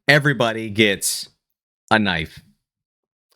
everybody gets a knife.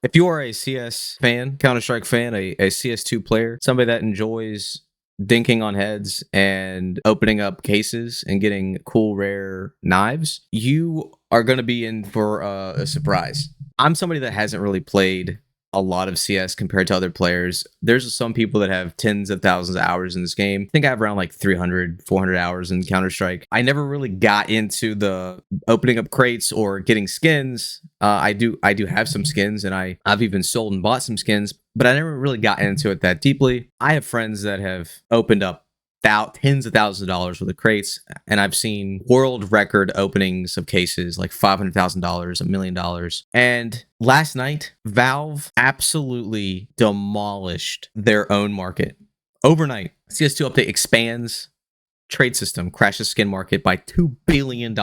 If you are a CS fan, Counter-Strike fan, a CS2 player, somebody that enjoys dinking on heads and opening up cases and getting cool, rare knives, you are going to be in for a surprise. I'm somebody that hasn't really played a lot of CS compared to other players. There's some people that have tens of thousands of hours in this game. I think I have around like 300, 400 hours in Counter-Strike. I never really got into the opening up crates or getting skins. I do have some skins, and I've even sold and bought some skins, but I never really got into it that deeply. I have friends that have opened up tens of thousands of dollars worth of crates, and I've seen world record openings of cases like $500,000, $1 million. And last night, Valve absolutely demolished their own market. Overnight, CS2 update expands trade system, crashes skin market by $2 billion,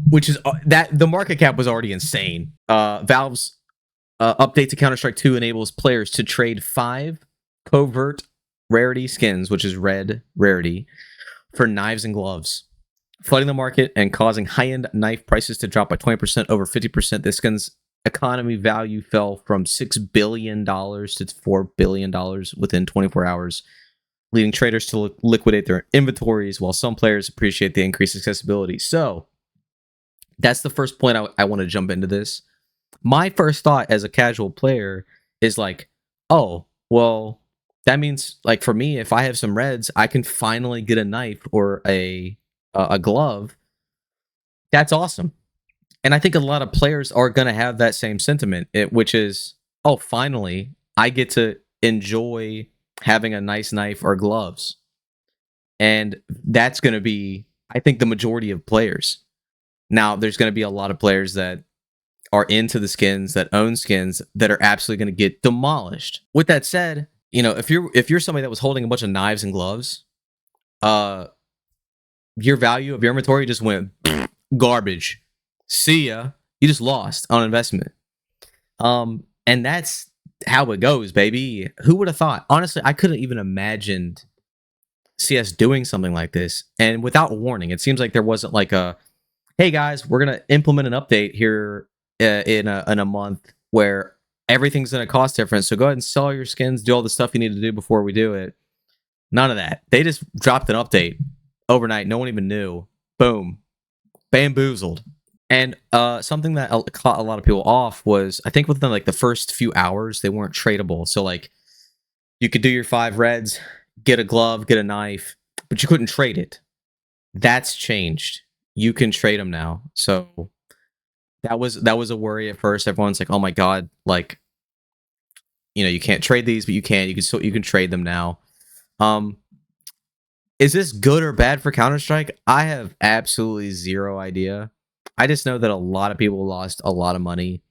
which is that the market cap was already insane. Valve's update to Counter-Strike 2 enables players to trade 5 covert rarity skins, which is red rarity, for knives and gloves, flooding the market and causing high-end knife prices to drop by 20%, over 50%. The skin's economy value fell from $6 billion to $4 billion within 24 hours, leading traders to liquidate their inventories, while some players appreciate the increased accessibility. So that's the first point I want to jump into this. My first thought as a casual player is like, oh, well, that means, like, for me, if I have some reds, I can finally get a knife or a glove. That's awesome. And I think a lot of players are going to have that same sentiment, which is, oh, finally, I get to enjoy having a nice knife or gloves. And that's going to be, I think, the majority of players. Now, there's going to be a lot of players that are into the skins, that own skins, that are absolutely going to get demolished. With that said, you know, if you're somebody that was holding a bunch of knives and gloves, your value of your inventory just went garbage. See ya. You just lost on investment. And that's how it goes, baby. Who would have thought? Honestly, I couldn't even imagined CS doing something like this. And without warning, it seems like there wasn't like a, hey guys, we're gonna implement an update here in a month where everything's going to cost difference. So go ahead and sell your skins, do all the stuff you need to do before we do it. None of that. They just dropped an update overnight. No one even knew. Boom. Bamboozled. And something that caught a lot of people off was, I think within like the first few hours, they weren't tradable. So like you could do your 5 reds, get a glove, get a knife, but you couldn't trade it. That's changed. You can trade them now. So that was a worry at first. Everyone's like, "Oh my god, like, you know, you can't trade these, but you can. You can trade them now." Is this good or bad for Counter-Strike? I have absolutely zero idea. I just know that a lot of people lost a lot of money,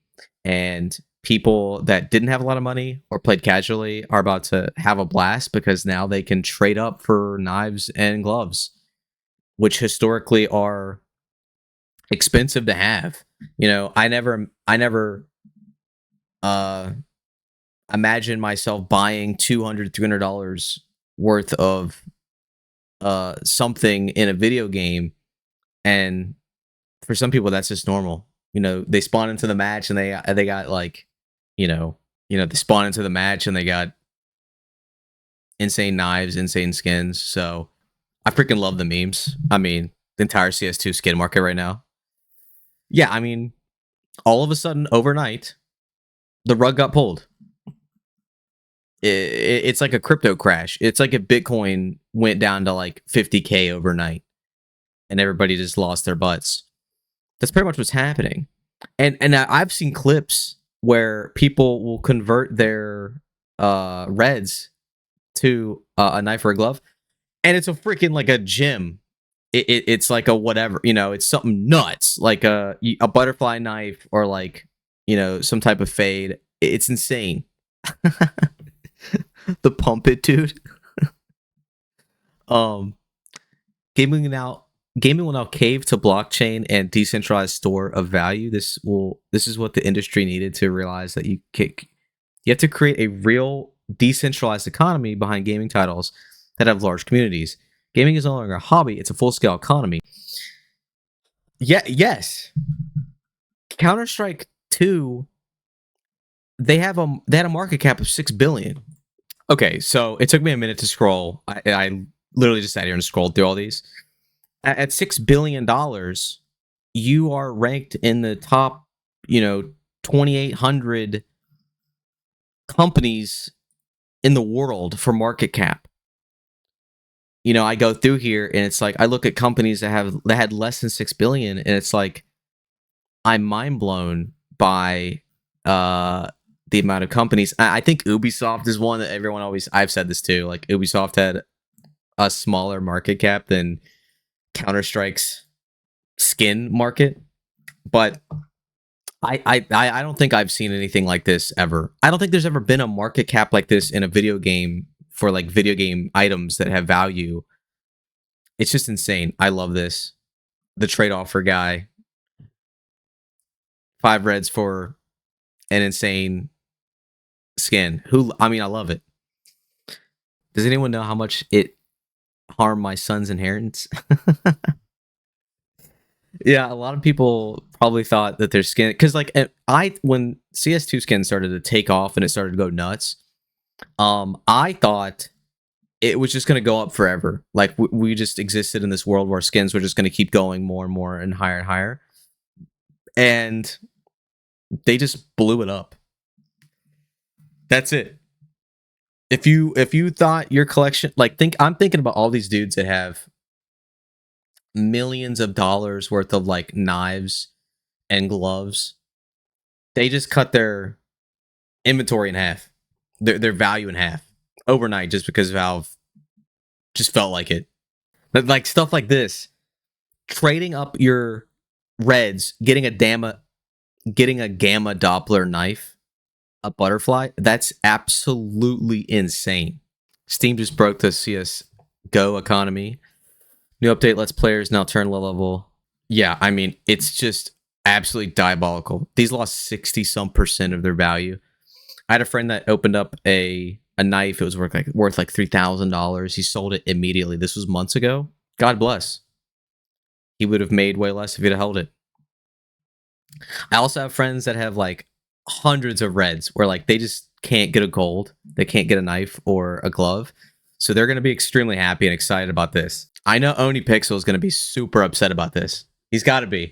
and people that didn't have a lot of money or played casually are about to have a blast because now they can trade up for knives and gloves, which historically are expensive to have. You know, I never imagine myself buying $200, $300 worth of something in a video game, and for some people that's just normal. You know, they spawn into the match and they got like, they spawn into the match and they got insane knives, insane skins. So I freaking love the memes. I mean, the entire CS2 skin market right now. Yeah, I mean, all of a sudden, overnight, the rug got pulled. It's like a crypto crash. It's like if Bitcoin went down to like 50K overnight and everybody just lost their butts. That's pretty much what's happening. And I've seen clips where people will convert their reds to a knife or a glove, and it's a freaking like a gem. It's like a whatever, it's something nuts, like a butterfly knife or like, some type of fade. It's insane. The pump it, dude. um gaming will now cave to blockchain and decentralized store of value. This is what the industry needed to realize that you have to create a real decentralized economy behind gaming titles that have large communities. Gaming is no longer a hobby, it's a full-scale economy. Yeah, yes. Counter-Strike 2, they had a market cap of 6 billion. Okay, so it took me a minute to scroll. I literally just sat here and scrolled through all these. At $6 billion, you are ranked in the top, 2,800 companies in the world for market cap. I go through here and it's like I look at companies that had less than 6 billion, and it's like I'm mind blown by the amount of companies. I think Ubisoft is one that everyone always. I've said this too. Like Ubisoft had a smaller market cap than Counter-Strike's skin market, but I don't think I've seen anything like this ever. I don't think there's ever been a market cap like this in a video game for like video game items that have value. It's just insane. I love this. The trade offer guy. 5 reds for an insane skin. I love it. Does anyone know how much it harmed my son's inheritance? Yeah, a lot of people probably thought that their skin, because like when CS2 skin started to take off and it started to go nuts, I thought it was just going to go up forever. Like we just existed in this world where skins were just going to keep going more and more and higher, and they just blew it up. That's it. If you thought your collection, like I'm thinking about all these dudes that have millions of dollars worth of like knives and gloves. They just cut their inventory in half, their value in half overnight, just because Valve just felt like it. But like stuff like this, trading up your reds, getting a gamma Doppler knife, a butterfly, that's absolutely insane. Steam just broke the CS2 economy. New update lets players now turn low level. Yeah, I mean, it's just absolutely diabolical. These lost 60% of their value. I had a friend that opened up a knife. It was worth like $3,000. He sold it immediately. This was months ago. God bless. He would have made way less if he'd have held it. I also have friends that have like hundreds of reds where like they just can't get a gold. They can't get a knife or a glove. So they're going to be extremely happy and excited about this. I know Oni Pixel is going to be super upset about this. He's got to be.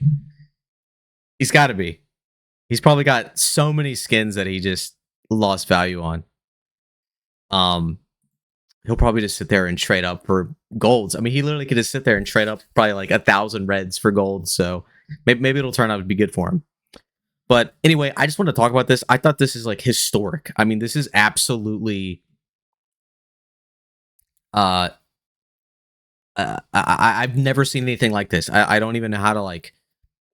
He's got to be. He's probably got so many skins that he just lost value on. He'll probably just sit there and trade up for golds. I mean, he literally could just sit there and trade up probably like 1,000 reds for gold. So maybe it'll turn out to be good for him. But anyway, I just want to talk about this. I thought this is like historic. I mean, this is absolutely I've never seen anything like this. I don't even know how to like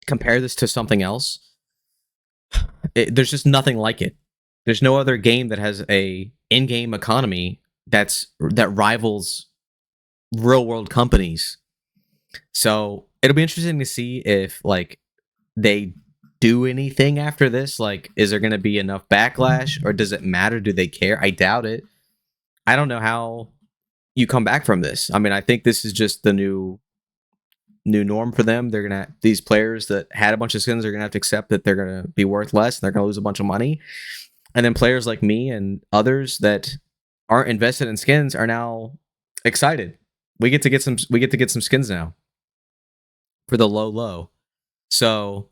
compare this to something else. There's just nothing like it. There's no other game that has a in-game economy that rivals real-world companies. So it'll be interesting to see if like they do anything after this. Like, is there going to be enough backlash, or does it matter? Do they care? I doubt it. I don't know how you come back from this. I mean, I think this is just the new norm for them. They're gonna these players that had a bunch of skins are gonna have to accept that they're gonna be worth less and they're gonna lose a bunch of money. And then players like me and others that aren't invested in skins are now excited. We get to get some skins now for the low. So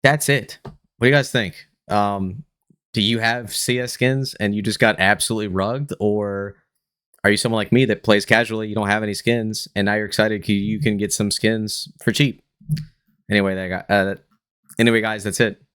that's it. What do you guys think? Do you have CS skins and you just got absolutely rugged, or are you someone like me that plays casually, you don't have any skins, and now you're excited you can get some skins for cheap? Anyway, guys, that's it.